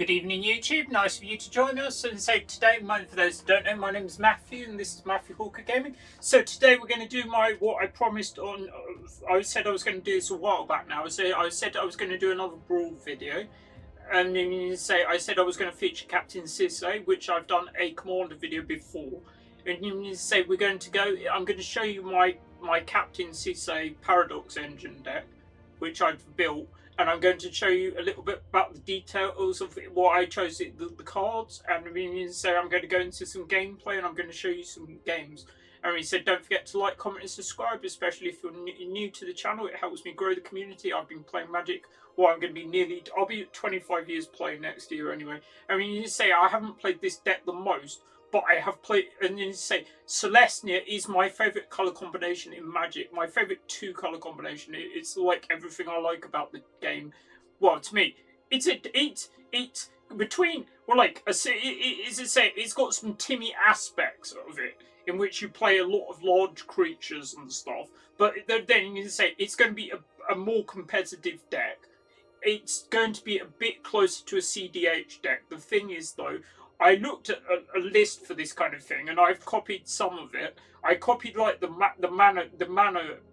Good evening, YouTube. Nice of you to join us. And so today, for those who don't know, my name is Matthew, and this is Matthew Hawker Gaming. So today we're going to do what I promised on. I said I was going to do this a while back now. I said I was going to do another Brawl video, and then I said I was going to feature Captain Sisay, which I've done a Commander video before. And you say we're going to go. I'm going to show you my Captain Sisay Paradox Engine deck, which I've built. And I'm going to show you a little bit about the details of what I chose, the cards, and I'm going to go into some gameplay, and I'm going to show you some games. And he said, don't forget to like, comment, and subscribe, especially if you're new to the channel. It helps me grow the community. I've been playing Magic. Well, I'm going to be I'll be 25 years playing next year anyway. I mean, I haven't played this deck the most, but I have played, and then Celestia is my favourite colour combination in Magic. My favourite two-colour combination. It's like everything I like about the game. Well, to me, it's between, well, like, it's got some Timmy aspects of it, in which you play a lot of large creatures and stuff. But then it's going to be a more competitive deck. It's going to be a bit closer to a CDH deck. The thing is, though, I looked at a list for this kind of thing, and I've copied some of it. I copied like the mana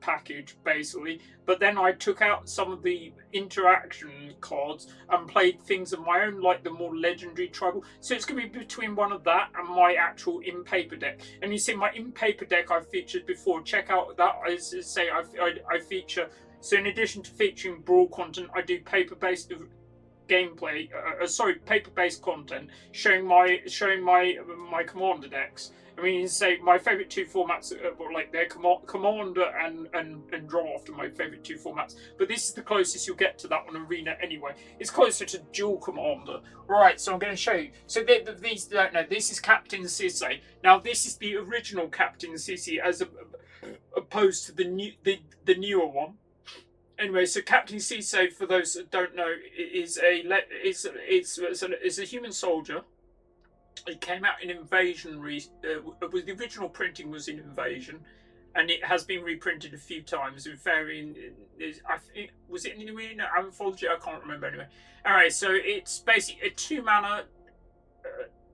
package basically, but then I took out some of the interaction cards and played things of my own, like the more legendary tribal. So it's going to be between one of that and my actual in paper deck. And you see, my in paper deck I've featured before. Check out that. I feature. So in addition to featuring Brawl content, I do paper-based gameplay, paper-based content showing my commander decks. I mean, my favourite two formats were like their commander and draft are my favourite two formats. But this is the closest you'll get to that on Arena anyway. It's closer to dual commander. Right, so I'm going to show you. So these don't know, this is Captain Sisay. Now this is the original Captain Sisay as opposed to the newer one. Anyway, so Captain Sisay, for those that don't know, is a human soldier. It came out in Invasion. The original printing was in Invasion, and it has been reprinted a few times in varying. Was it in the Arena Anthology? I can't remember anyway. Alright, so it's basically a 2-mana.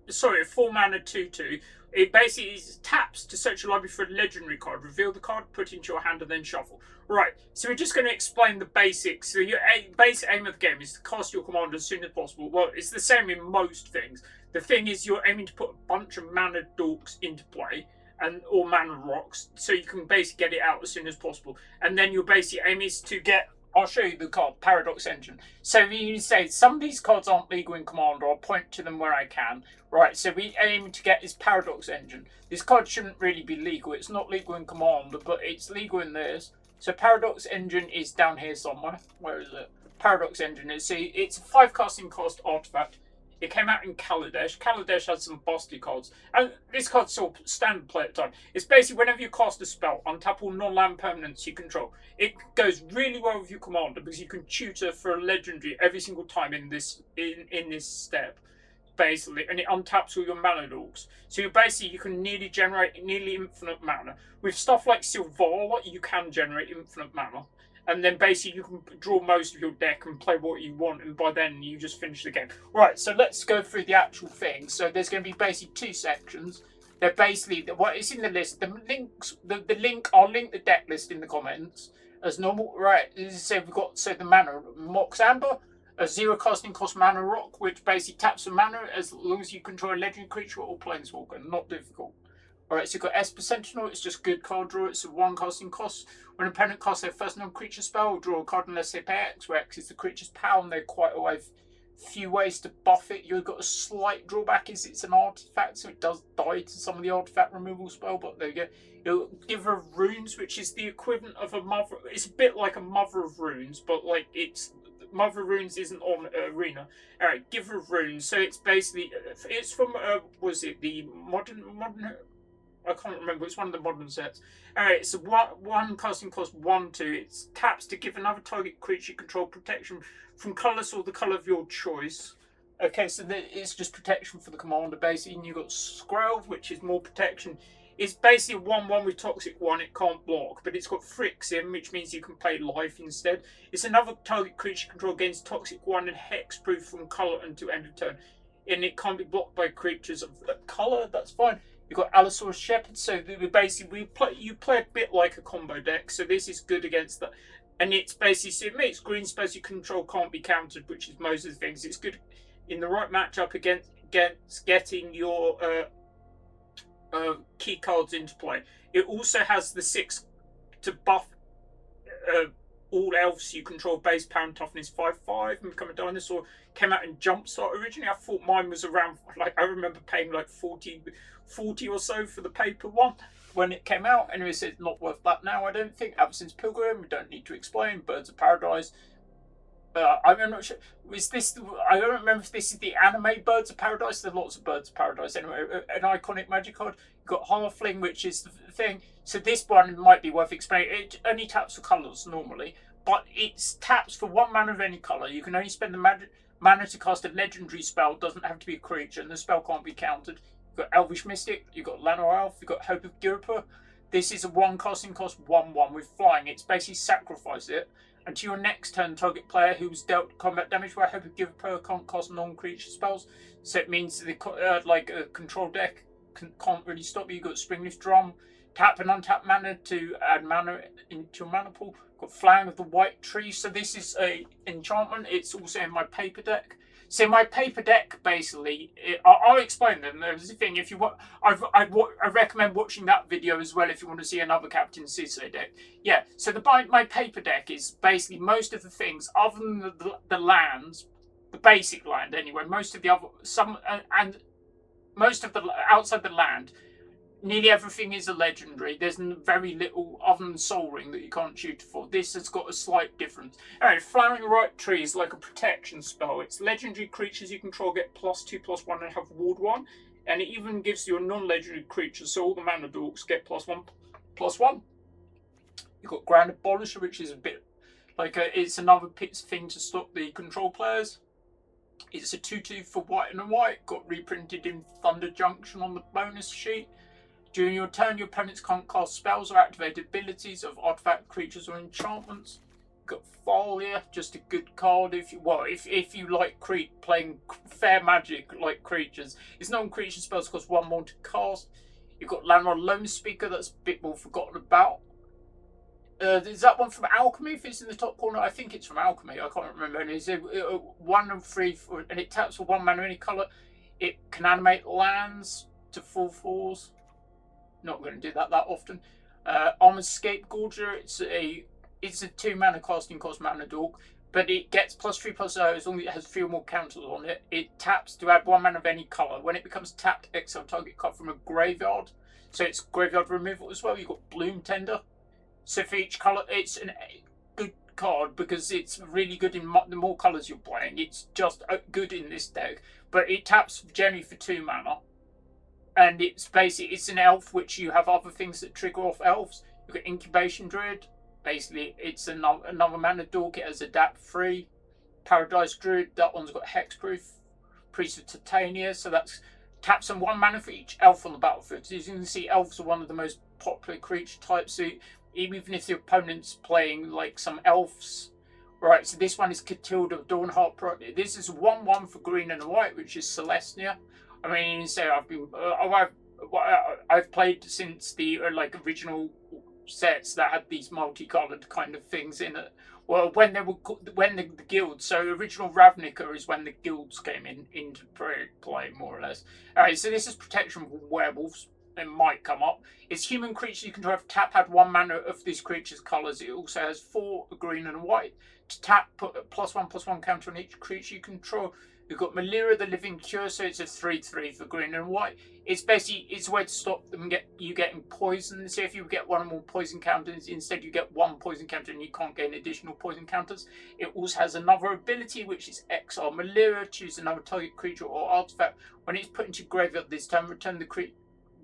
A 4-mana 2/2. It basically taps to search your library for a legendary card, reveal the card, put it into your hand, and then shuffle. Right, so we're just going to explain the basics. So your basic aim of the game is to cast your commander as soon as possible. Well, it's the same in most things. The thing is, you're aiming to put a bunch of mana dorks into play, or mana rocks, so you can basically get it out as soon as possible. And then your basic aim is to get... I'll show you the card, Paradox Engine. So you say, some of these cards aren't legal in Commander. I'll point to them where I can. Right, so we aim to get this Paradox Engine. This card shouldn't really be legal. It's not legal in Commander, but it's legal in this. So Paradox Engine is down here somewhere. Where is it? Paradox Engine is, see, it's a 5 casting cost artifact. It came out in Kaladesh. Kaladesh has some busty cards. And this card's still standard play at the time. It's basically whenever you cast a spell, untap all non-land permanents you control. It goes really well with your commander because you can tutor for a legendary every single time in this step, basically, and it untaps all your mana dorks. So you can nearly generate nearly infinite mana. With stuff like Sylvala, you can generate infinite mana. And then basically you can draw most of your deck and play what you want, and by then you just finish the game. Right, so let's go through the actual thing. So there's going to be basically 2 sections. They're basically, what is in the list, the link, I'll link the deck list in the comments as normal. Right, so we've got, the mana, Mox Amber, a 0 casting cost mana rock, which basically taps the mana as long as you control a legendary creature or planeswalker, not difficult. Alright, so you've got Esper Sentinel, it's just good card draw, it's a 1 casting cost. When an opponent casts their first non-creature spell, draw a card unless they pay X, where X is the creature's power, and there are quite a few ways to buff it. You've got a slight drawback, is it's an artifact, so it does die to some of the artifact removal spell, but there you go. You'll give her Runes, which is the equivalent of a Mother, it's a bit like a Mother of Runes, but like it's, Mother of Runes isn't on Arena. Alright, give her Runes, so it's basically, it's from, was it the modern, I can't remember, it's one of the modern sets. Alright, so 1 casting cost 1/2. It taps to give another target creature control protection from colours or the colour of your choice. Okay, so it's just protection for the commander basically. And you've got Scroll, which is more protection It's basically 1/1 with Toxic 1, it can't block, but it's got Frixium, which means you can play Life instead. It's another target creature control against Toxic 1 and Hexproof from colour until end of turn. And it can't be blocked by creatures of that colour, that's fine. You've got Allosaurus Shepherd, so you play a bit like a combo deck, so this is good against that. And it's basically, so it makes green spells you control can't be countered, which is most of the things. It's good in the right matchup against getting your key cards into play. It also has the 6 to buff all elves you control base power and toughness 5/5 and become a dinosaur. Came out in Jumpstart originally. I thought mine was around, like, I remember paying like 40 or so for the paper one when it came out. Anyway, so it's not worth that now, I don't think. Absence Pilgrim, we don't need to explain. Birds of Paradise. I'm not sure. I don't remember if this is the anime Birds of Paradise. There's lots of Birds of Paradise. Anyway, an iconic magic card. You've got Halfling, which is the thing. So this one might be worth explaining. It only taps for colours normally, but it taps for 1 mana of any colour. You can only spend the mana to cast a legendary spell. It doesn't have to be a creature, and the spell can't be countered. You've got Elvish Mystic. You've got Llanowar Elf. You've got Hope of Giripur. This is a 1 casting cost 1/1 with flying. It's basically sacrifice it. And to your next turn, target player who's dealt combat damage by Hope of Giripur can't cast non-creature spells. So it means like a control deck can't really stop you. You've got Springleaf Drum, tap and untap mana to add mana into your mana pool. Got Flowering of the White Tree. So this is a enchantment. It's also in my paper deck. So my paper deck, basically, I'll explain them. There's the thing, if you want, I recommend watching that video as well if you want to see another Captain Sisay deck. Yeah, so my paper deck is basically most of the things, other than the lands, the basic land anyway, most of the other, and most of the, outside the land, nearly everything is a legendary. There's very little other than Soul Ring that you can't shoot for. This has got a slight difference. Anyway, Flowering Right Tree is like a protection spell. It's legendary creatures you control get +2/+1 and have ward 1. And it even gives your non-legendary creatures, so all the mana dorks get +1/+1. You've got Grand Abolisher, which is a bit like it's another thing to stop the control players. It's a 2/2 for white and white. Got reprinted in Thunder Junction on the bonus sheet. During your turn, your opponents can't cast spells or activate abilities of artifact, creatures, or enchantments. You've got Folia, just a good card if you like playing fair magic like creatures. It's non-creature spells cost 1 more to cast. You've got Llanowar Lone Speaker, that's a bit more forgotten about. Is that one from Alchemy? If it's in the top corner, I think it's from Alchemy. I can't remember. And it's 1 and 3, and it taps for 1 mana any colour. It can animate lands to 4/4s. Not going to do that often. Armored Scapegoater, it's a 2 mana casting cost mana dork, but it gets +3/+0 as long as it has 3 or more counters on it. It taps to add 1 mana of any colour. When it becomes tapped, exile target card from a graveyard. So it's graveyard removal as well. You've got Bloom Tender. So for each colour, it's a good card because it's really good in the more colours you're playing. It's just good in this deck, but it taps generally for 2 mana. And it's an elf, which you have other things that trigger off elves. You've got Incubation Druid. Basically, it's another mana dork. It has Adapt 3. Paradise Druid. That one's got Hexproof. Priest of Titania. So that's taps and 1 mana for each elf on the battlefield. So as you can see, elves are one of the most popular creature types. So even if the opponent's playing like some elves. Right, so this one is Catilda Dawnheart Project. This is 1/1 for green and white, which is Celestia. I mean, so I've played since the original sets that had these multicolored kind of things in it. Well, when the guilds. So original Ravnica is when the guilds came into play, more or less. All right, so this is protection from werewolves. It might come up. It's human creature you can drive tap, add 1 mana of this creature's colours. It also has 4 green and white. To tap, put a +1/+1 counter on each creature you control. You've got Malira the Living Cure, so it's a 3/3 for green and white. It's basically a way to stop them getting poisoned. So if you get 1 or more poison counters, instead you get 1 poison counter and you can't gain additional poison counters. It also has another ability, which is Exile Malira. Choose another target creature or artifact. When it's put into graveyard this turn, return the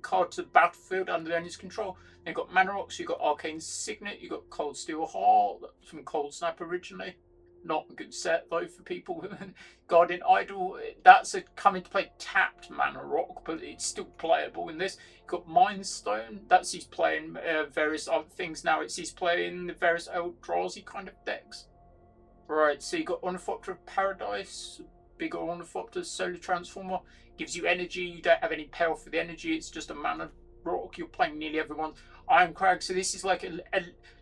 card to the battlefield under the owner's control. Then you've got Mana Rocks, you've got Arcane Signet, you've got Cold Steel Heart, from Cold Snap originally. Not a good set though for people. Guardian Idol, that's a coming to play tapped mana rock, but it's still playable in this. You've got Mind Stone, that's he's playing various other things now. He's playing the various Eldrazi kind of decks. Right, so you got Ornithopter of Paradise, bigger Ornithopter, Solar Transformer, gives you energy. You don't have any payoff for the energy, it's just a mana rock. You're playing nearly everyone. Iron Crag, so this is like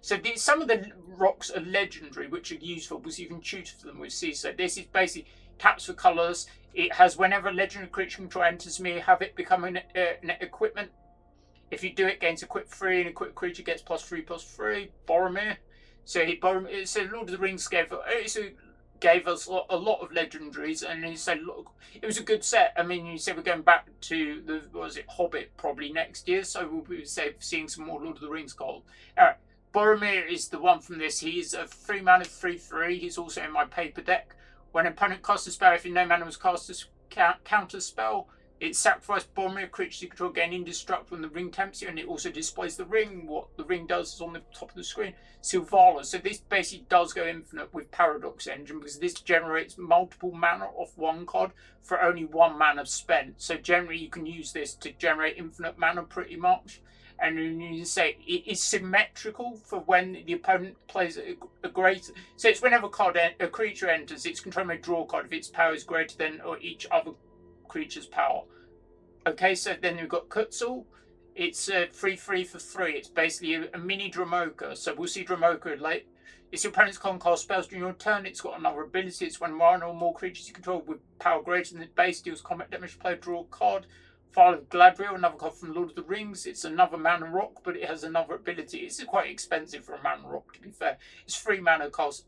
some of the rocks are legendary, which are useful because you can tutor for them with Sisay. This is basically taps for colours. It has whenever a legendary creature control enters me, have it become an equipment. If you do it, gains equip 3, and equip creature gets +3/+3. Boromir. So Lord of the Rings gave us a lot of legendaries, and he said, look, it was a good set. I mean, you said we're going back to the Hobbit probably next year, so we'll be seeing some more Lord of the Rings gold. All right, Boromir is the one from this. He's a 3 mana 3/3. He's also in my paper deck. When an opponent casts a spell, if no mana was cast as counter spell, it sacrifices Boromir, creatures you control gain indestructible when the ring tempts you, and it also displays the ring. What the ring does is on the top of the screen. Silvala. So this basically does go infinite with Paradox Engine because this generates multiple mana off one card for only 1 mana spent. So generally you can use this to generate infinite mana pretty much. And then you say it is symmetrical for when the opponent plays a greater. So it's whenever a creature enters, its control may draw a card if its power is greater than or each other creature's power. Okay, so then we've got Kutzel. It's 3/3 for 3. It's basically a mini Dramoka. So we'll see Dramoka late. It's your opponent's can't cast spells during your turn. It's got another ability. It's when one or more creatures you control with power greater than its base deals combat damage. Player draw a card. File of Gladriel, another card from Lord of the Rings. It's another mana rock, but it has another ability. It's quite expensive for a mana rock, to be fair. It's 3 mana cost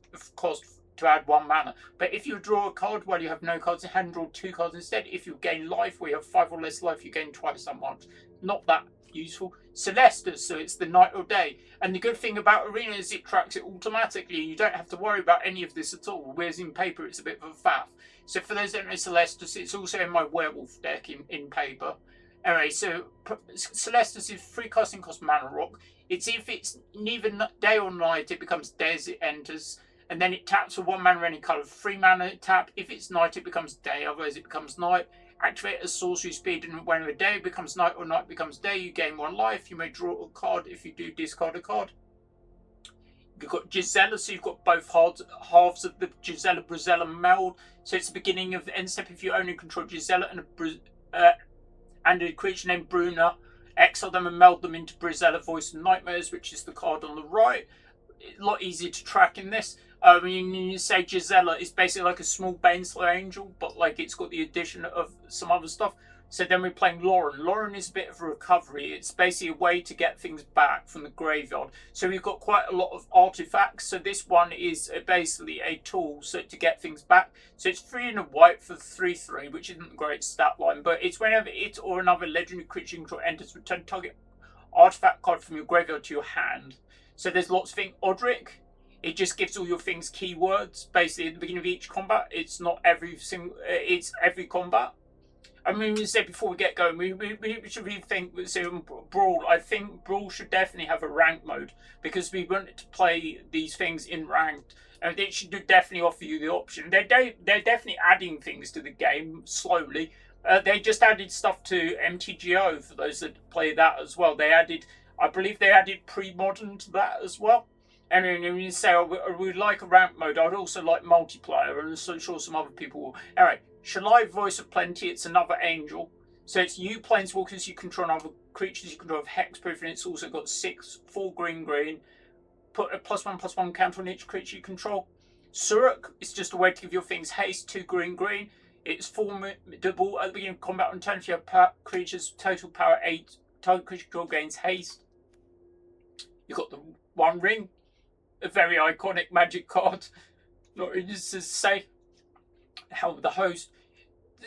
to add 1 mana. But if you draw a card while you have no cards in hand, draw 2 cards instead. If you gain life, where you have 5 or less life, you gain twice that much. Not that useful. Celestus, so it's the night or day. And the good thing about Arena is it tracks it automatically. You don't have to worry about any of this at all. Whereas in paper, it's a bit of a faff. So for those that don't know Celestus, it's also in my Werewolf deck in paper. Anyway, so Celestus is 3 casting cost mana rock. It's if it's neither day or night, it becomes day as it enters. And then it taps for 1 mana any colour. 3 mana tap. If it's night, it becomes day. Otherwise, it becomes night. Activate as sorcery speed, and whenever day becomes night or night becomes day, you gain 1 life. You may draw a card. If you do, discard a card. You've got Gisela, so you've got both halves of the Gisela Brizella meld. So it's the beginning of the end step. If you only control Gisela and a creature named Bruna, exile them and meld them into Brizella Voice of Nightmares, which is the card on the right. A lot easier to track in this. I mean, you say Gisela is basically like a small Baneslayer Angel, but like it's got the addition of some other stuff. So then we're playing Lauren. Lauren is a bit of a recovery. It's basically a way to get things back from the graveyard. So we've got quite a lot of artifacts. So this one is basically a tool to get things back. So it's 3 and a white for 3/3, which isn't a great stat line, but it's whenever it or another legendary creature control enters, return target artifact card from your graveyard to your hand. So there's lots of things. Odric. It just gives all your things keywords. Basically, at the beginning of each combat, it's not every single. It's every combat. I mean, we said before we get going, we should rethink. So Brawl. I think Brawl should definitely have a rank mode because we want to play these things in ranked, and it should definitely offer you the option. They're definitely adding things to the game slowly. They just added stuff to MTGO for those that play that as well. I believe they added pre-modern to that as well. And then you say, we'd like a ramp mode. I'd also like multiplayer, and so sure some other people will. Anyway, Shalai Voice of Plenty, it's another angel. So it's you planeswalkers you control and other creatures you control of hexproof, and it's also got 4 green. Put a +1/+1 counter on each creature you control. Suruk is just a way to give your things haste, 2 green. It's formidable at the beginning of combat on turn. If you have creatures total power 8, target creature control gains haste. You've got the 1 ring. A very iconic magic card. Not easy to say. Hell with the host.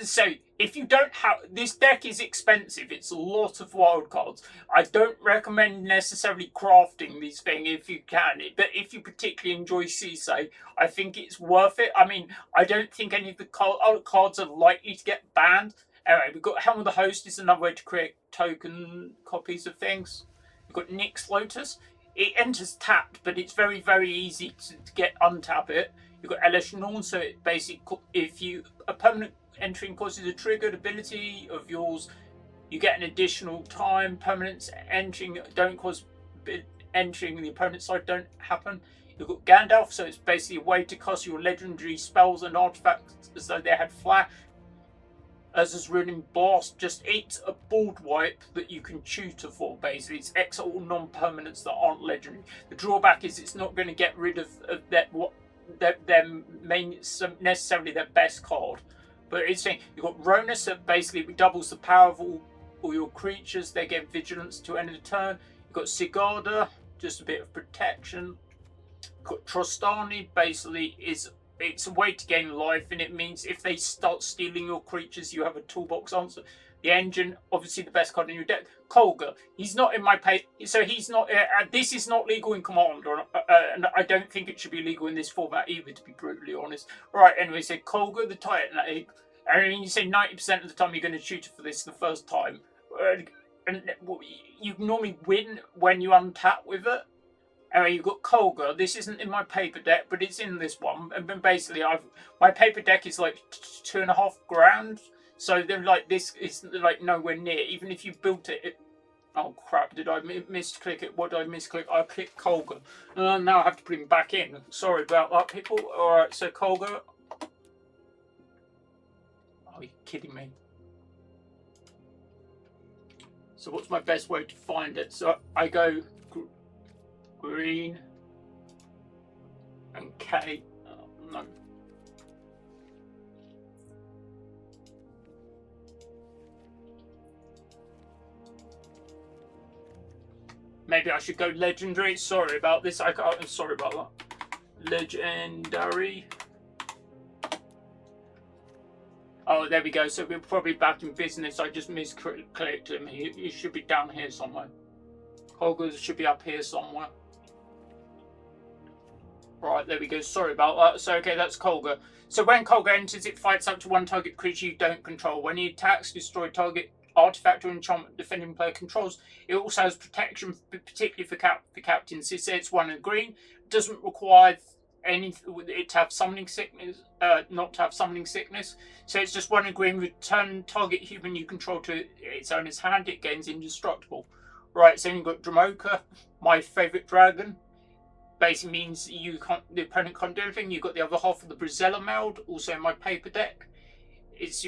So if you don't have this deck is expensive. It's a lot of wild cards. I don't recommend necessarily crafting these things if you can. But if you particularly enjoy Sisay, I think it's worth it. I mean, I don't think any of the other cards are likely to get banned. Anyway, we've got Helm of the Host is another way to create token copies of things. We've got Nyx Lotus. it enters tapped, but it's very, very easy to get untap it. You've got Elish Norn, so it basically, if a permanent entering causes a triggered ability of yours, you get an additional time. Permanents entering don't cause entering the opponent's side don't happen. You've got Gandalf, so it's basically a way to cast your legendary spells and artifacts as though they had flash. As Ruining Blast, just it's a board wipe that you can tutor for, basically. It's X all non-permanents that aren't legendary. The drawback is it's not going to get rid of their main, necessarily their best card. But it's saying you've got Ronus that basically doubles the power of all your creatures. They get vigilance to end of the turn. You've got Sigarda, just a bit of protection. You've got Trostani, basically it's a way to gain life, and it means if they start stealing your creatures, you have a toolbox answer. The Engine, obviously the best card in your deck. Kolga, he's not in my pay, so he's not. This is not legal in Commander, and I don't think it should be legal in this format either, to be brutally honest. Right, anyway, so Kolga the Titan Ape, and you say 90% of the time you're going to shoot for this the first time, and you normally win when you untap with it. You've got Kolga. This isn't in my paper deck, but it's in this one. And basically, my paper deck is like $2.5 grand. So they're like, this is like nowhere near. Even if you built it, oh crap! Did I misclick it? What did I misclick? I clicked Kolga. Now I have to put him back in. Sorry about that, people. All right, so Kolga. Oh, you're kidding me. So what's my best way to find it? So I go green and K. Oh, no. Maybe I should go legendary. Sorry about this. I'm sorry about that. Legendary. Oh, there we go. So we're probably back in business. I just misclicked him. He should be down here somewhere. Kolga should be up here somewhere. Right, there we go. Sorry about that. So, okay, that's Kolga. So when Kolga enters, it fights up to one target creature you don't control. When he attacks, destroy target artifact or enchantment defending player controls. It also has protection, particularly for Captain Sisay. It's 1 in green. Doesn't require it to have summoning sickness, not to have summoning sickness. So it's just 1 in green. Return target human you control to its owner's hand. It gains indestructible. Right, so you've got Dramoka, my favourite dragon. Basically means the opponent can't do anything. You've got the other half of the Brazella meld, also in my paper deck. It's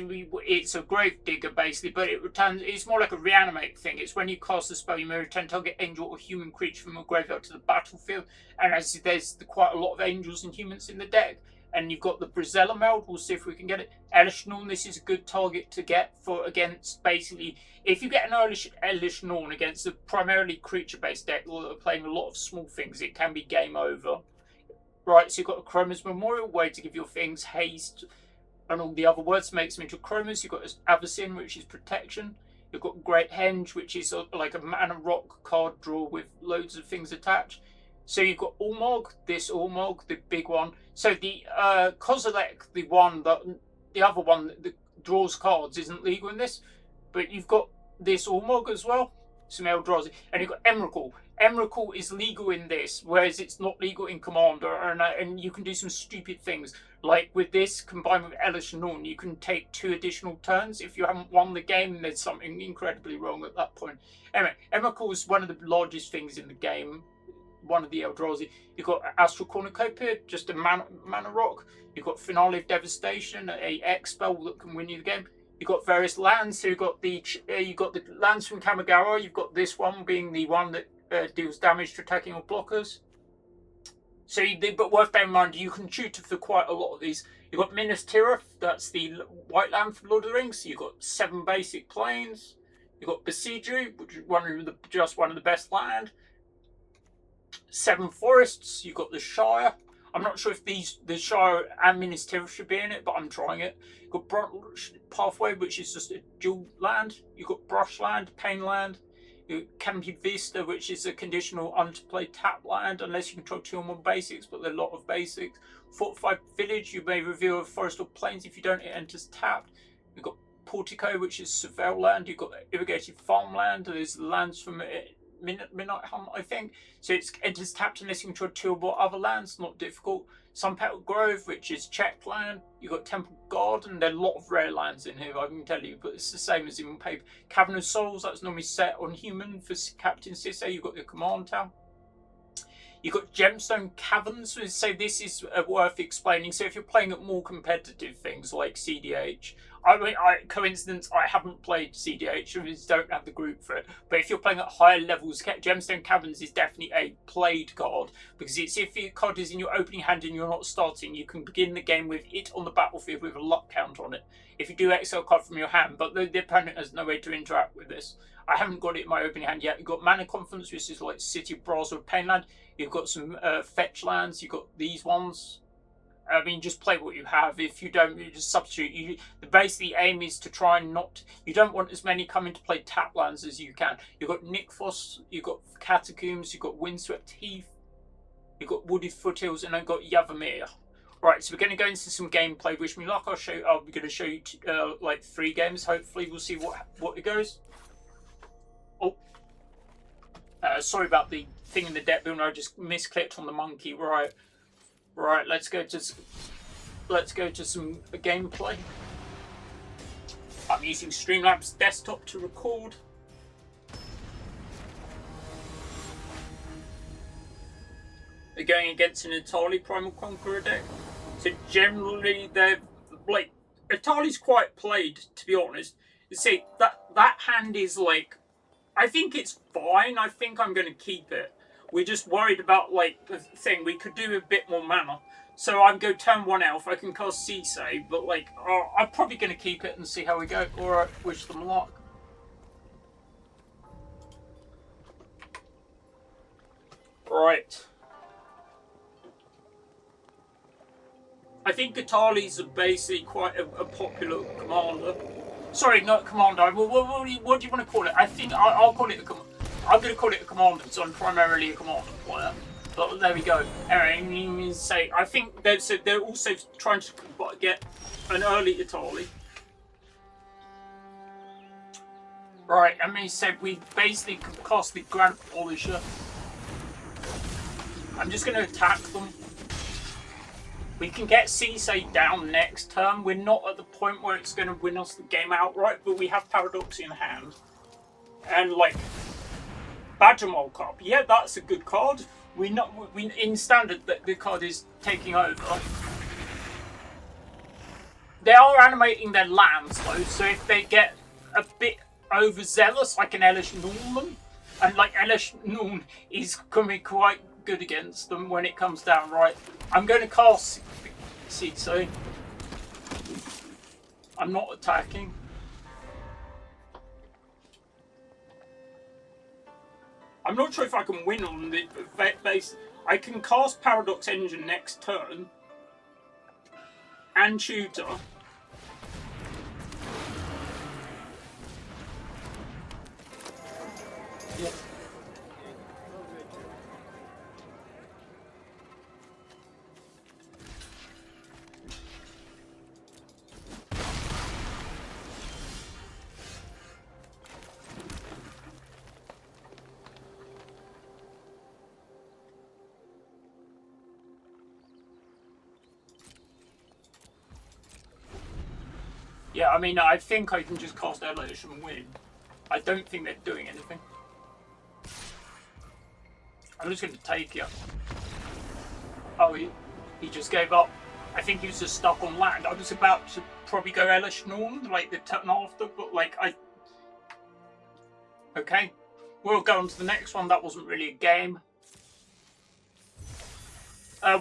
a grave digger basically, but it returns. It's more like a reanimate thing. It's when you cast the spell, you may return target angel or human creature from your graveyard to the battlefield. And as there's quite a lot of angels and humans in the deck, and you've got the Brazella meld. We'll see if we can get it. Elish Norn, this is a good target to get against basically. If you get an Elish Norn against a primarily creature-based deck or playing a lot of small things, it can be game over. Right, so you've got a Chroma's Memorial, way to give your things haste and all the other words, makes them into Chromas. You've got Avacyn, which is protection. You've got Great Henge, which is like a mana rock card draw with loads of things attached. So you've got Ulmog, this Ulmog, the big one. So the Kozilek, the other one that draws cards, isn't legal in this. But you've got this Ulmog as well, some Eldrazi. And you've got Emrakul. Emrakul is legal in this, whereas it's not legal in Commander. And you can do some stupid things. Like with this, combined with Elish Norn, you can take 2 additional turns. If you haven't won the game, there's something incredibly wrong at that point. Anyway, Emrakul is one of the largest things in the game. One of the Eldrazi. You've got Astral Cornucopia, just a mana rock. You've got Finale of Devastation, a X spell that can win you the game. You've got various lands. So you've got the lands from Kamigawa. You've got this one being the one that deals damage to attacking or blockers. So, but worth bearing in mind, you can tutor for quite a lot of these. You've got Minas Tirith, that's the white land from Lord of the Rings. You've got 7 basic plains. You've got Besiju, which is just one of the best land. 7 forests. You've got the Shire. I'm not sure if the Shire and Minas Tirith should be in it, but I'm trying it. You've got Brush Pathway, which is just a dual land. You've got Brushland, Painland. Canopy Vista, which is a conditional unplay tap land unless you control 2 or more basics, but there are a lot of basics. Fortified Village, you may reveal a forest or plains. If you don't, it enters tapped. You've got Portico, which is surveil land. You've got irrigated farmland. There's lands from Midnight Hunt, I think. So it's enters tapped unless you control 2 or more other lands, not difficult. Sun Petal Grove, which is check land. You've got Temple Garden. There are a lot of rare lands in here, I can tell you, but it's the same as in paper. Cavern of Souls, that's normally set on human for Captain Sisay. You've got the Command Tower. You've got Gemstone Caverns, so this is worth explaining. So if you're playing at more competitive things like CDH, I mean, coincidence, I haven't played CDH, I just don't have the group for it. But if you're playing at higher levels, Gemstone Caverns is definitely a played card, because it's if your card is in your opening hand and you're not starting, you can begin the game with it on the battlefield with a luck count on it. If you do exile card from your hand, but the opponent has no way to interact with this. I haven't got it in my opening hand yet. You've got Mana Confidence, which is like City of Brawl or Painland. You've got some fetch lands. You've got these ones. I mean, just play what you have. If you don't, you just substitute. The basic aim is to try and not. You don't want as many coming to play tap lands as you can. You've got Nickfoss. You've got Catacombs. You've got Windswept Heath. You've got Wooded Foothills, and I've got Yavimir. Right, so we're going to go into some gameplay. Wish me luck. I'll be going to show you like 3 games. Hopefully, we'll see what it goes. Oh, sorry about the thing in the deck builder. I just misclicked on the monkey. Right, let's go to some gameplay. I'm using Streamlabs desktop to record. They're going against an Atali Primal Conqueror deck. So generally, they're like Atali's quite played, to be honest. You see, that hand is like, I think it's fine. I think I'm going to keep it. We're just worried about like the thing. We could do a bit more mana. So I'm going to turn 1 elf. I can cast Sisay, but like I'm probably going to keep it and see how we go. Alright, wish them luck. Right. I think Atali's basically quite a popular commander. Sorry, not commander. What do you want to call it? I think I'll call it I'm going to call it a commander, so I'm primarily a commander player. But there we go. Anyway, say I think they're also trying to get an early Atali. Right, I mean, so we basically cast the Grand Polisher. I'm just going to attack them. We can get Sisay down next turn. We're not at the point where it's going to win us the game outright, but we have Paradox in hand. And like Badgermole Cup, yeah, that's a good card. We in standard that the card is taking over. They are animating their lands though, so if they get a bit overzealous, like an Elish Norman, and like Elish Norman is going to be quite good against them when it comes down. Right, I'm going to cast Sisay. I'm not attacking. I'm not sure if I can win on the base. I can cast Paradox Engine next turn and Tutor. Yeah. Yeah, I mean, I think I can just cast Elish and win. I don't think they're doing anything. I'm just going to take it. Oh, he just gave up. I think he was just stuck on land. I was about to probably go Elish Norman, like the turn after, but like Okay, we'll go on to the next one. That wasn't really a game.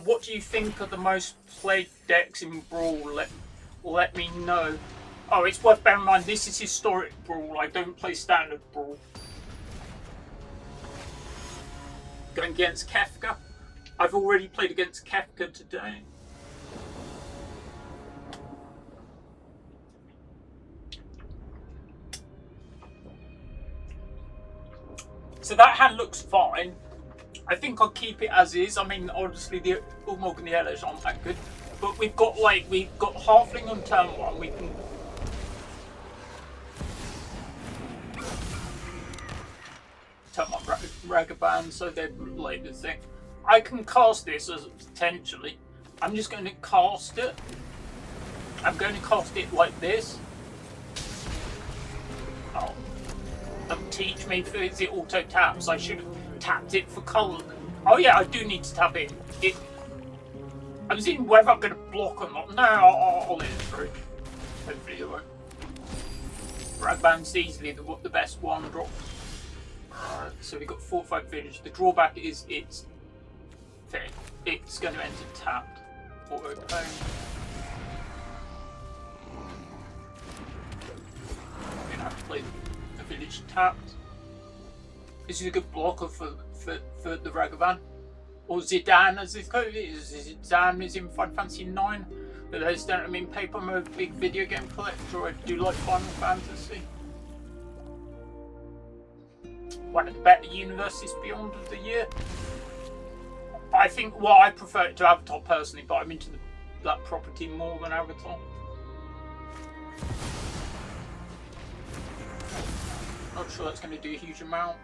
What do you think are the most played decks in Brawl? Let me know. Oh, it's worth bearing in mind, this is Historic Brawl. I don't play Standard Brawl. Going against Kefka. I've already played against Kefka today. So that hand looks fine. I think I'll keep it as is. I mean, obviously the Ulmog and the Elish aren't that good. But we've got Halfling on turn 1. We can. turn my Ragavan so they're like the thing. I can cast this as potentially. I'm just going to cast it. I'm going to cast it like this. Oh. Teach me for the auto taps. I should have tapped it for cold. Oh yeah, I do need to tap it. I was in whether I'm going to block or not. No, I'll let it through. Hopefully it won't. Ragban's easily the best one drop. So we've got 4/5 village. The drawback is it's going to enter tapped. Auto pone. I'm going to have to play the village tapped. This is a good blocker for the Ragavan. Or Zidane as it's called. Zidane is in Final Fantasy 9. But those don't mean paper. I'm a big video game collector. I do like Final Fantasy. One of the better universes beyond of the year. I think, well, I prefer it to Avatar personally, but I'm into that property more than Avatar. Not sure that's going to do a huge amount.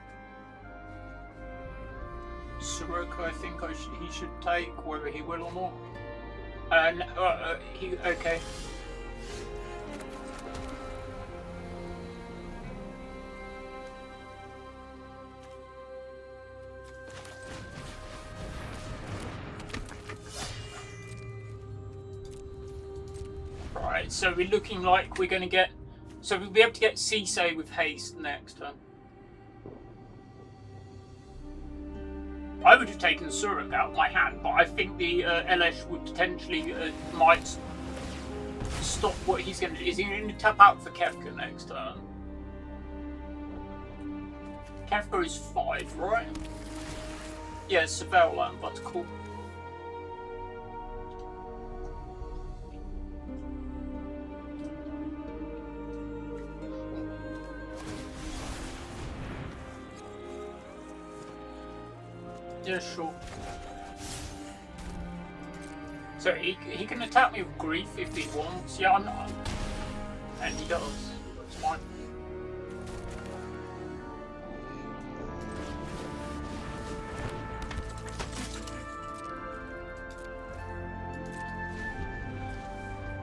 Soroka, I think he should take, whether he will or not. And okay. Right, so we're looking like we're going to get. So we'll be able to get Sisay with haste next turn. I would have taken Suruk out of my hand, but I think the LS would potentially might stop what he's going to do. Is he going to tap out for Kefka next turn? Kefka is 5, right? Yeah, Savell land, that's cool. Yeah, sure. So he can attack me with grief if he wants. Yeah, I'm not. And he does. That's fine.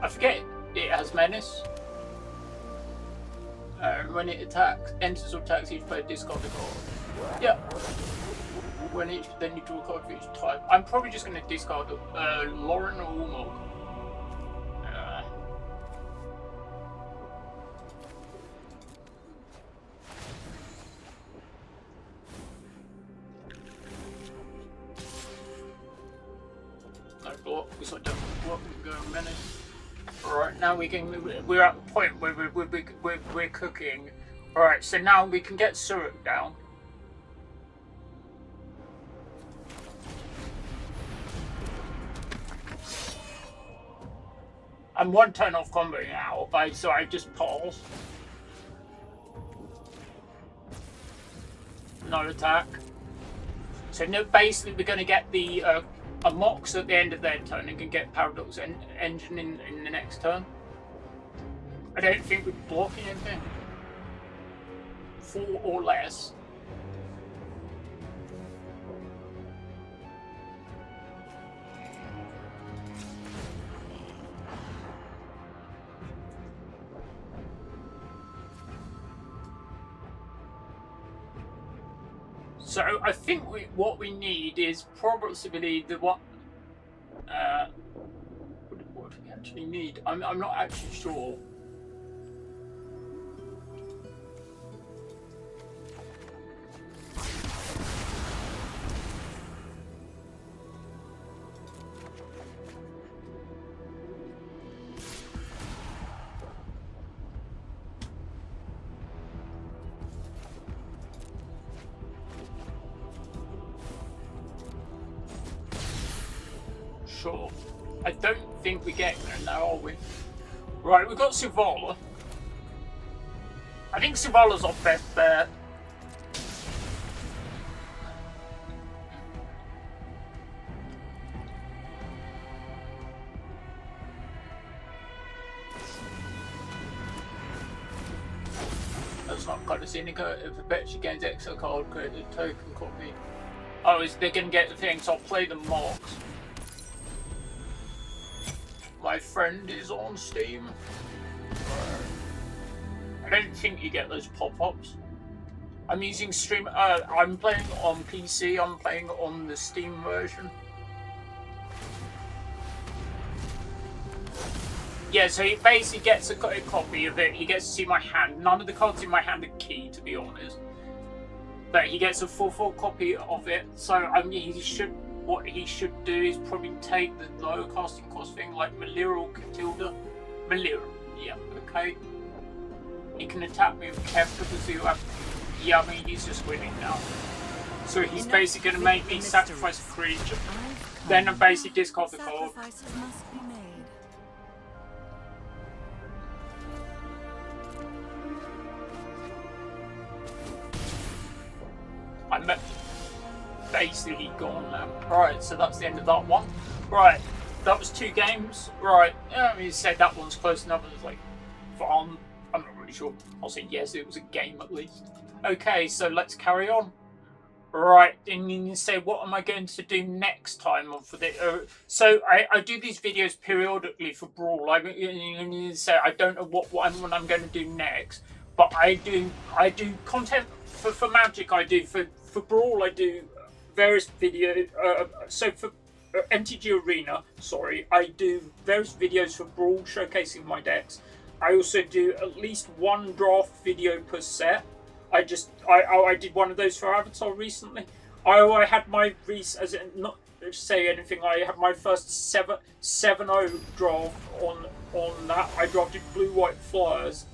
I forget it has menace. When it attacks, enters or attacks each player, discard a card. Yeah. When then you draw a card for each type. I'm probably just going to discard Lauren or Ulmog. No block, because I don't block and go menace. Alright, now we're at the point where we're cooking. Alright, so now we can get Suruk down. I'm one turn off combo now, so I just pause. No attack. So no, basically we're going to get the a Mox at the end of their turn and can get Paradox Engine in the next turn. I don't think we're blocking anything. 4 or less. So I think what we need is probably the what do we actually need? I'm not actually sure. Sure. I don't think we're getting there now, are we? Right, we've got Sivala. I think Sivala's our best bet. That's Smart Card of Seneca. If a betcha gains extra card, create a token copy. Oh, they're going to get the thing, so I'll play the marks. My friend is on Steam. I don't think you get those pop-ups. I'm using Stream. I'm playing on PC. I'm playing on the Steam version. Yeah, so he basically gets a copy of it. He gets to see my hand. None of the cards in my hand are key, to be honest. But he gets a full copy of it. So I mean, what he should do is probably take the lower casting cost thing, like Malira or Catilda. Malira, yeah, okay. He can attack me with Kev because he'll have. Yeah, I mean, he's just winning now. So he's basically going to make me sacrifice a creature. Then I basically discard the card. I'm basically gone now. Right, so that's the end of that one. Right, that was 2 games. Right, I mean, say that one's close enough. It's like fun. I'm not really sure. I'll say yes, it was a game at least. Okay, so let's carry on. Right, and you say, what am I going to do next time for the? So I do these videos periodically for Brawl. You say I don't know what I'm going to do next, but I do content for Magic. I do for Brawl. I do various videos. So for MTG Arena, I do various videos for Brawl showcasing my decks. I also do at least 1 draft video per set. I did one of those for Avatar recently. I had my not to say anything. I had my first 7-0 draft on that. I drafted blue-white flyers,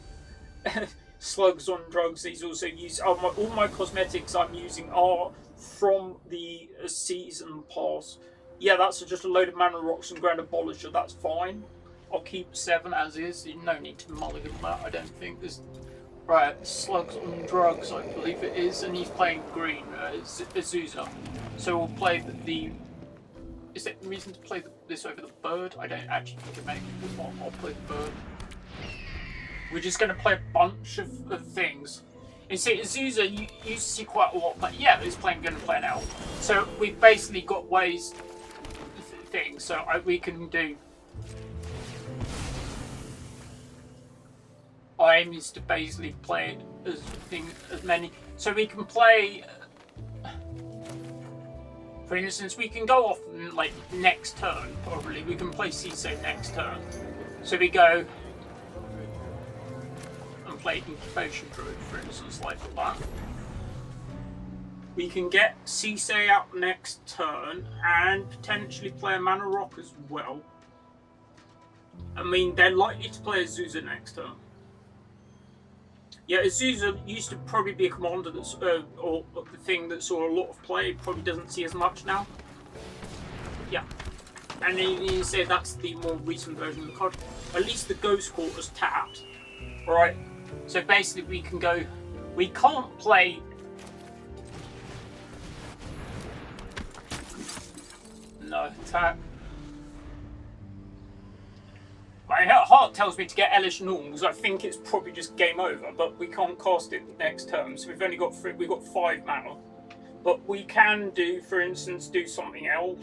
slugs on drugs. These also use all my cosmetics I'm using are from the season pass. Yeah, that's just a load of mana rocks and Grand Abolisher. That's fine. I'll keep 7 as is. No need to mulligan that. I don't think there's. Right, slugs on drugs, I believe it is, and he's playing green, Azusa. So we'll play the. Is there reason to play this over the bird? I don't actually think it makes it. I'll play the bird. We're just going to play a bunch of things. You see, Azusa, you used to see quite a lot, but yeah, he's going to play an elf. So we've basically got ways, things, so we can do. Our aim is to basically play it as many. So we can play, for instance, we can go off like next turn, probably. We can play Sisay next turn. So we go and play Incubation Druid, for instance, like that. We can get Sisay out next turn and potentially play a Mana Rock as well. I mean, they're likely to play Azusa next turn. Yeah, Azusa used to probably be a commander that's, or the thing that saw a lot of play, probably doesn't see as much now. Yeah. And then you say that's the more recent version of the card. At least the Ghost Quarter's tapped. Alright, so basically we can go, we can't play. No, tap. My heart tells me to get Elish Norm because I think it's probably just game over, but we can't cast it next turn, so we've only got 5 mana. But we can do, for instance, do something else.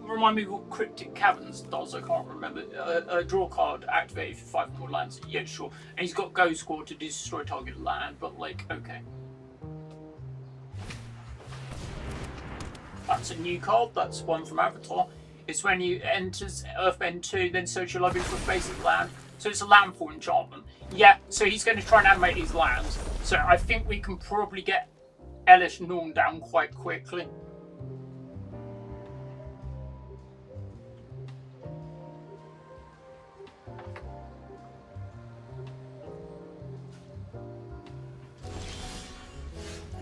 Remind me what Cryptic Caverns does, I can't remember. Draw card, activate for 5 more lands. Yeah, sure. And he's got Ghost Squad to destroy target land, but like, okay. That's a new card, that's one from Avatar. It's when you enters Earthbend 2, then search your library for a basic land. So it's a landfall enchantment. Yeah, so he's going to try and animate his lands. So I think we can probably get Elish Norm down quite quickly.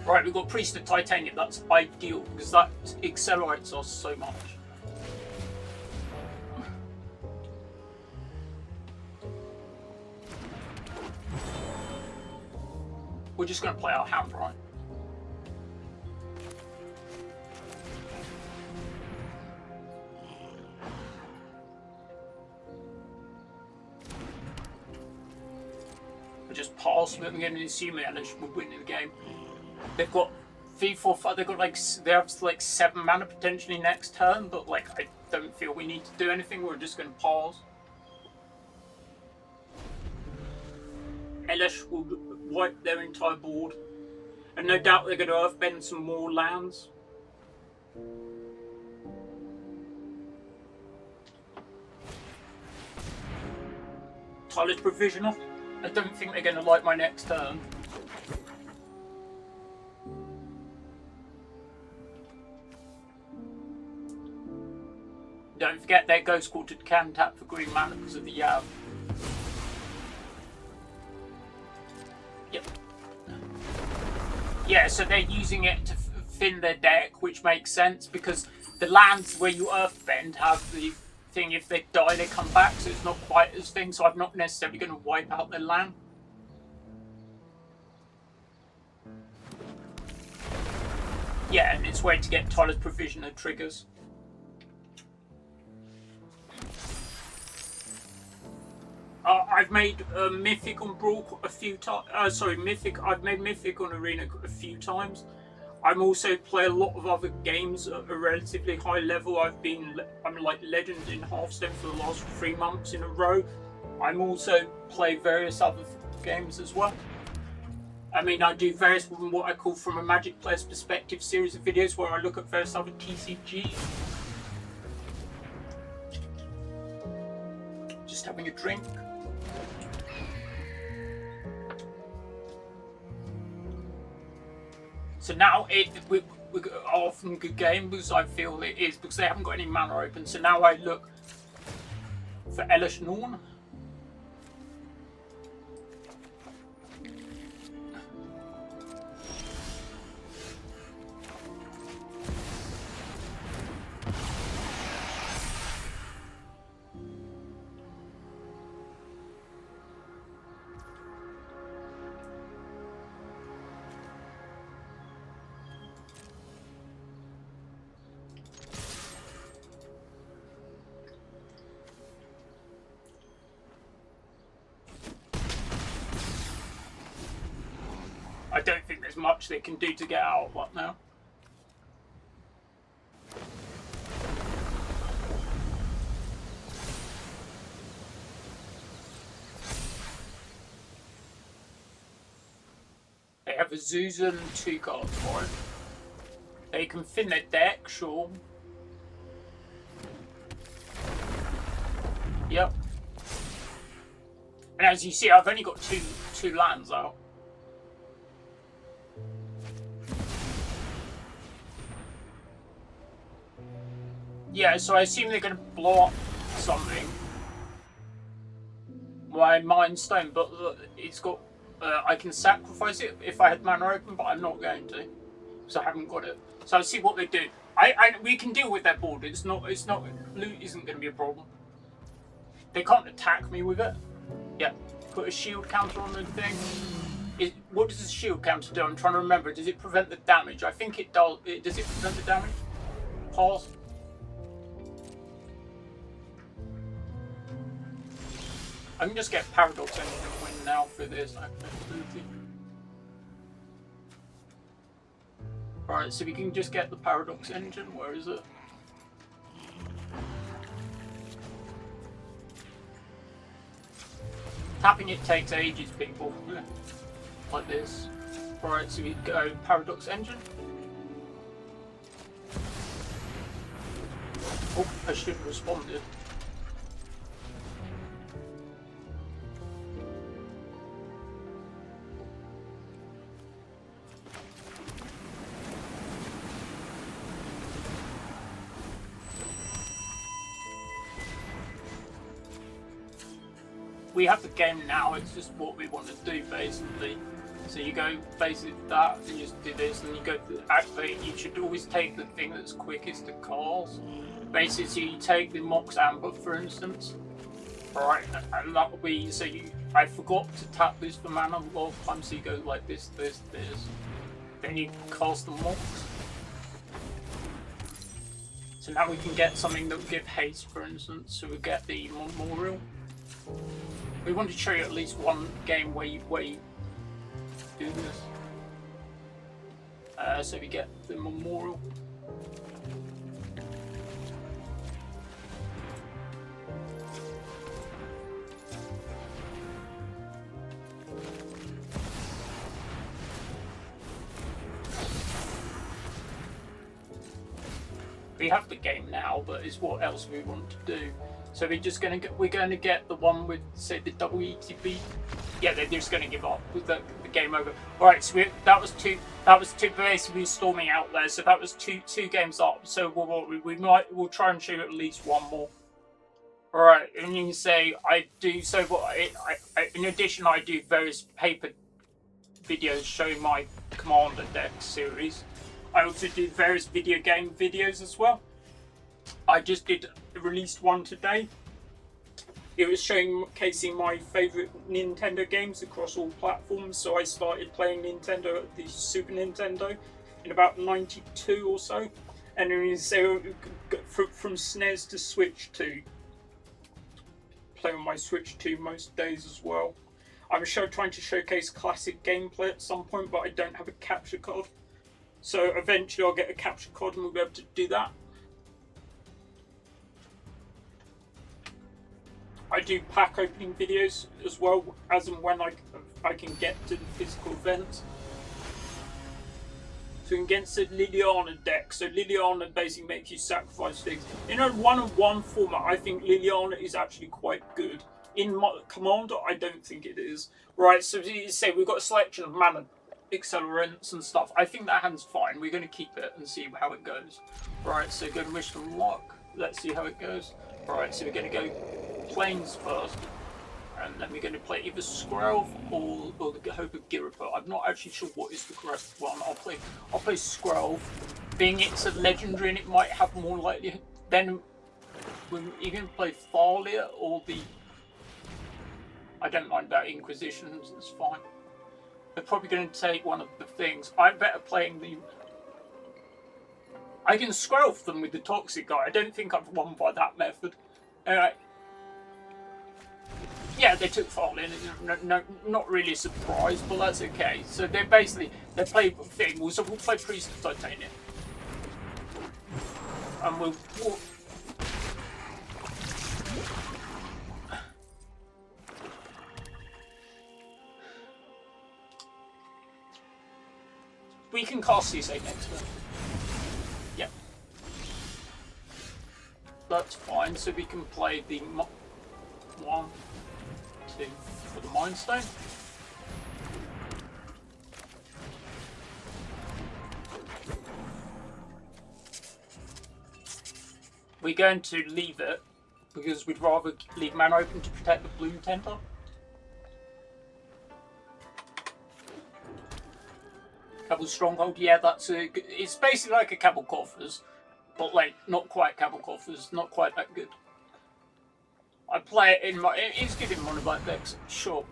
Right, we've got Priest of Titanium. That's ideal because that accelerates us so much. We're just going to play our hand, right? pass, but I'm going to assume Elish will win the game. They've got 3, 4, 5. They've got they have like 7 mana potentially next turn, but like I don't feel we need to do anything. We're just going to pause. Elish will wipe their entire board, and no doubt they're going to earthbend some more lands. Tyler's Provisioner. I don't think they're going to like my next turn. Don't forget their Ghost Quarter can tap for green mana because of the Yav. Yep. Yeah, so they're using it to thin their deck, which makes sense because the lands where you earthbend have the thing, if they die they come back, so it's not quite as thing, so I'm not necessarily going to wipe out their land. Yeah, and it's a way to get Tyler's Provisioner triggers. I've made Mythic on Brawl a few times. Sorry, Mythic. I've made Mythic on Arena a few times. I'm also play a lot of other games at a relatively high level. I'm like Legend in Hearthstone for the last 3 months in a row. I'm also play various other games as well. I mean, I do various what I call from a Magic player's perspective series of videos where I look at various other TCGs. Just having a drink. So now we often good game because I feel it is because they haven't got any mana open. So now I look for Elish Norn. I don't think there's much they can do to get out of what now. They have a Zuzan and 2 cards for it. They can thin their deck, sure. Yep. And as you see, I've only got two lands out. Yeah, so I assume they're going to blow up something. My Mind Stone, but it's got. I can sacrifice it if I had mana open, but I'm not going to, because I haven't got it. So I'll see what they do. We can deal with their board. It's not. Loot isn't going to be a problem. They can't attack me with it. Yeah, put a shield counter on the thing. What does the shield counter do? I'm trying to remember. Does it prevent the damage? I think it does. Does it prevent the damage? Pause. I can just get Paradox Engine and win now for this. Right, so we can just get the Paradox Engine. Where is it? Tapping it takes ages, people. Like this. Right, so we go Paradox Engine. Oh, I should have responded. We have the game now, it's just what we want to do basically. So you go basically that, and you just do this, and you go to activate. You should always take the thing that's quickest to calls. Basically, you take the Mox Amber for instance. Alright, and that will be, so I forgot to tap this for mana a lot of times, so you go like this. Then you cast the Mox. So now we can get something that will give haste for instance, so we get the Memorial. We want to show you at least one game where do this. So we get the memorial. We have the game now, but it's what else we want to do. So we're just gonna get the one with, say, the double ETB. Yeah, they're just gonna give up with the game over. All right, so that was two basically storming out there. So that was two games up. So we'll try and shoot at least one more. All right, and you can say I do. So what? In addition, I do various paper videos showing my Commander deck series. I also did various video game videos as well. I just released one today. It was showcasing my favourite Nintendo games across all platforms. So I started playing Nintendo at the Super Nintendo in about '92 or so. And then so from SNES to Switch 2. Play on my Switch 2 most days as well. I'm trying to showcase classic gameplay at some point, but I don't have a capture card. So eventually I'll get a capture card and we'll be able to do that. I do pack opening videos as well, as and when I can get to the physical events. So against the Liliana deck. So Liliana basically makes you sacrifice things. In a one-on-one format, I think Liliana is actually quite good. In Commander, I don't think it is. Right, so you say we've got a selection of mana accelerants and stuff. I think that hand's fine. We're going to keep it and see how it goes. Right, so go to wish them luck. Let's see how it goes. Right, so we're going to go planes first, and then we're going to play either Skrelv or the Hope of Giripur. I'm not actually sure what is the correct one. I'll play Skrelv. Being it's a legendary and it might have more likelihood. Then we're going to play Thalia or the. I don't mind that Inquisitions. It's fine. They're probably going to take one of the things. I'm better playing the. I can Skrelv them with the Toxic guy. I don't think I've won by that method. Yeah, they took Thalia. No, not really a surprise, but that's okay. So they play thing. So we'll play Priest of Titanium, and we'll we can cast Sisay next turn. Yeah. That's fine, so we can play the 1, 2 for the Mind Stone. We're going to leave it because we'd rather leave mana open to protect the Bloom Tenter. Cabal Stronghold, yeah, it's basically like a Cabal Coffers, but like not quite Cabal Coffers, not quite that good. I play it in it's good in mono black decks, sure.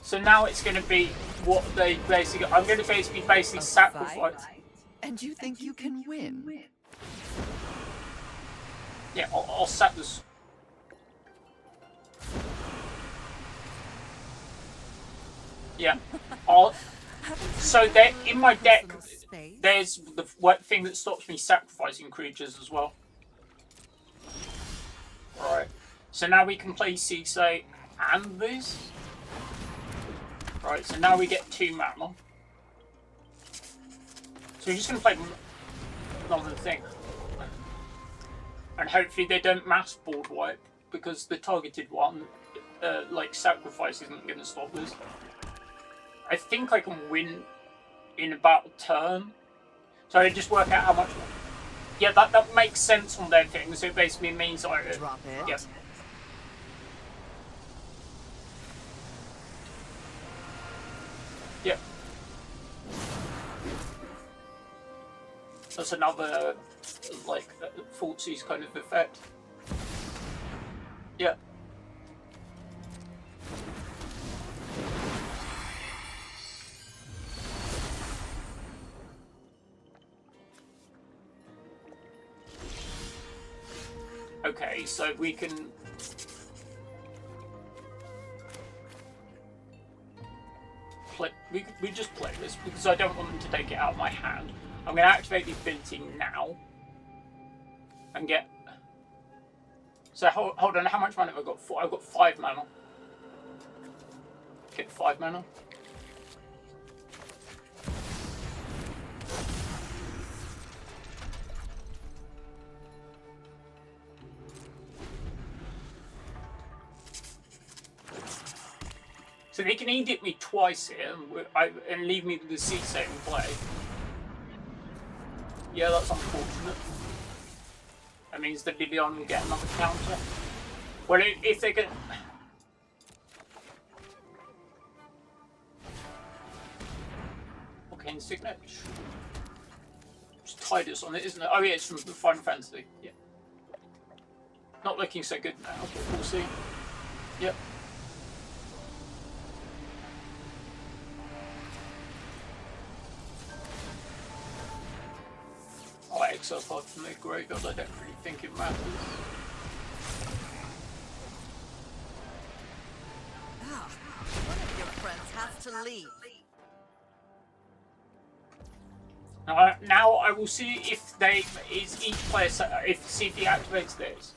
So now it's going to be what they basically. I'm going to basically sacrifice. And you think you can win? Yeah, I'll sack this. Yeah, So in my deck, there's the thing that stops me sacrificing creatures as well. Right. So now we can play Sisay and this. Right. So now we get 2 mana. So we're just going to play another thing, and hopefully they don't mass board wipe because the targeted one, like sacrifice, isn't going to stop this. I think I can win in about a turn. So I just work out how much. Yeah, that makes sense on their thing. So it basically means I drop it. Yes. Yeah. That's another like Falsies kind of effect. Yeah. Okay, so we can we just play this because I don't want them to take it out of my hand. I'm going to activate the ability now and get. So hold on, how much mana have I got? I've got 5 mana. Get 5 mana. So they can edit me twice here and leave me with the Sisay in play. Yeah, that's unfortunate. That means that Lilian will get another counter. Well, if they can... Okay, Signet. It's Tidus on it, isn't it? Oh yeah, it's from the Final Fantasy. Yeah. Not looking so good now, but we'll see. Yep. Oh, exile card from the graveyard, I don't really think it matters. One of your friends has to leave. Now I will see if each player see if he activates this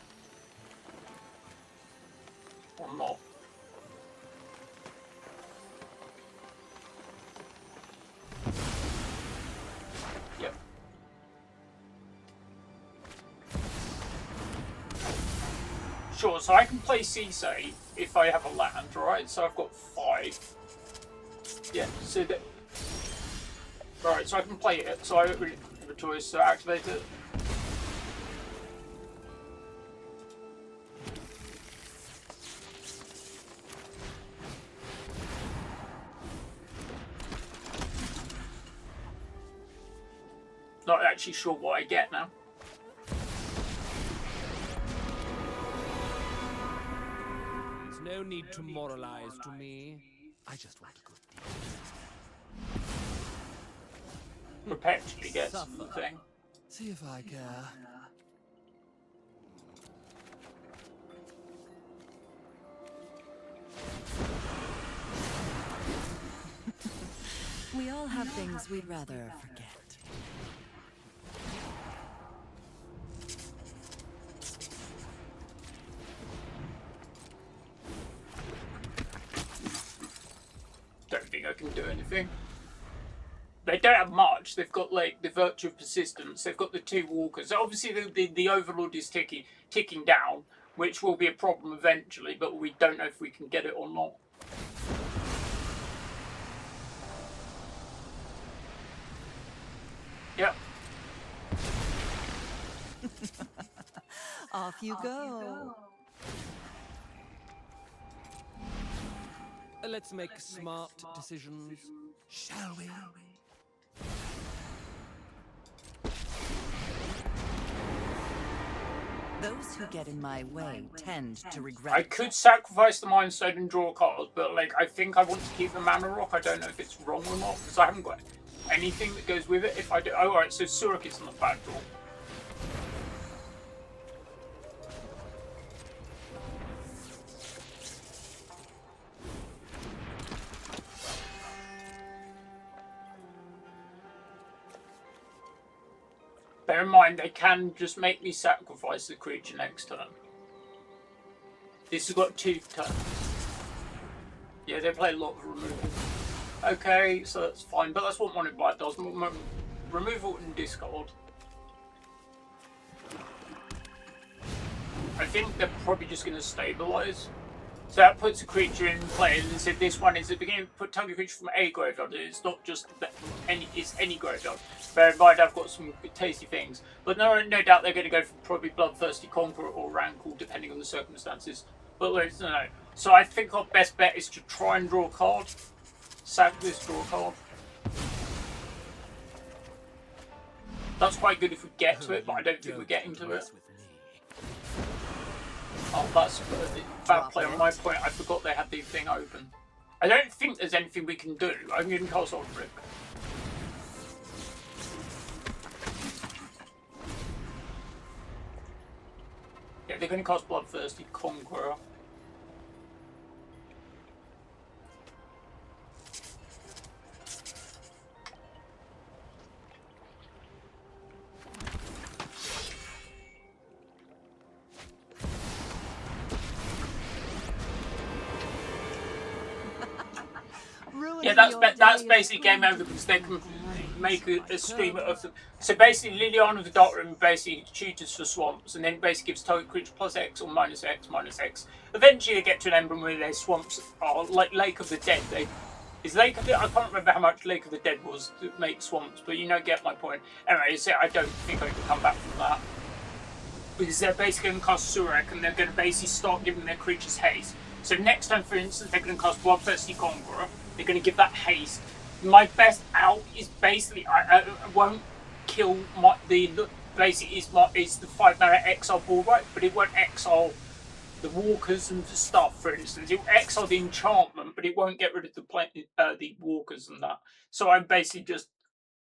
or not. Yep. Sure, so I can play Sisay if I have a land, right? So I've got 5. Yeah, so that. Right, so I can play it, so I don't really have a choice, so activate it. Not actually sure what I get now. There's no need to moralize to me. I just want a good deal. Perpetually gets the thing. See if I care. We all have things we'd rather forget. Don't think I can do anything. They don't have much. They've got like the virtue of persistence. They've got the 2 walkers. So obviously the overlord is ticking down, which will be a problem eventually. But we don't know if we can get it or not. Yep. Off you go. Let's make smart decisions, shall we? Those who get in my way tend to regret. I could sacrifice the Mind Stone and draw a card, but like I think I want to keep the Mana Rock. I don't know if it's wrong or not because I haven't got anything that goes with it. If I do, oh, alright. So Surak is on the back door. Bear in mind, they can just make me sacrifice the creature next turn. This has got 2 turns. Yeah, they play a lot of removal. Okay, so that's fine, but that's what Mono Blight does. Removal and discard. I think they're probably just going to stabilize. So that puts a creature in play, and said this one is the beginning. Put target creature from a graveyard. It's not just any graveyard. Bear in mind, I've got some tasty things, but no doubt they're going to go for probably Bloodthirsty Conqueror or Rankle, depending on the circumstances. But no. So I think our best bet is to try and draw a card. Sack this, draw a card. That's quite good if we get to it, but I don't think we're getting to it. Oh, that's a bad play on my point. I forgot they had the thing open. I don't think there's anything we can do. I'm going to cast on Rip. Yeah, they're going to cast Bloodthirsty Conqueror. Yeah, that's basically game over because they can make a stream of them. So basically, Liliana the Dark Room basically tutors for swamps, and then basically gives target creature plus X or minus X minus X. Eventually, they get to an emblem where their swamps are like Lake of the Dead. I can't remember how much Lake of the Dead was to make swamps, but you know, get my point. Anyway, so I don't think I can come back from that. Because they're basically going to cast Surek, and they're going to basically start giving their creatures haste. So next time, for instance, they're going to cast Bloodthirsty Conqueror. They're going to give that haste. My best out is basically I won't kill basically is the 5-mana exile ball, right? But it won't exile the walkers and the stuff. For instance, it will exile the enchantment, but it won't get rid of the walkers and that. So I'm basically just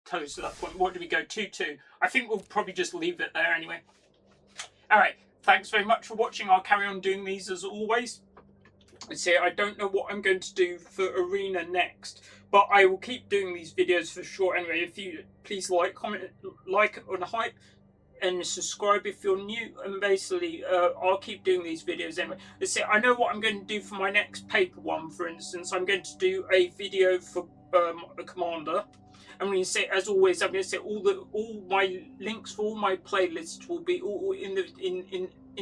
toast at that point. What do we go 2-2? I think we'll probably just leave it there anyway. All right. Thanks very much for watching. I'll carry on doing these as always. See, I don't know what I'm going to do for Arena next, but I will keep doing these videos for sure anyway. If you please comment, like on hype, and subscribe if you're new, and basically I'll keep doing these videos anyway. Let's see, I know what I'm going to do for my next paper one. For instance, I'm going to do a video for a commander. I'm going to say, as always, I'm going to say all my links for all my playlists will be all in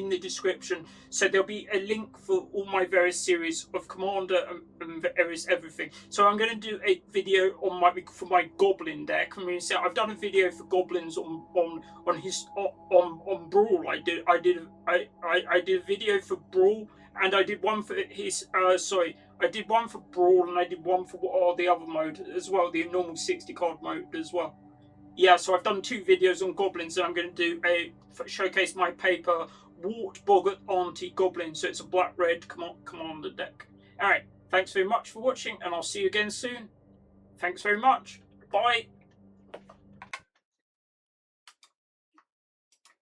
the description. So there'll be a link for all my various series of Commander and various everything. So I'm going to do a video for my Goblin deck. I'm going to say I've done a video for Goblins on Brawl. I did a video for Brawl, and I did one for I did one for Brawl, and I did one for the other mode as well, the normal 60 card mode as well. Yeah, so I've done 2 videos on Goblins, and I'm going to do showcase my paper Wart Boggart Auntie Goblin. So it's a black-red commander deck. Alright, thanks very much for watching, and I'll see you again soon. Thanks very much. Bye.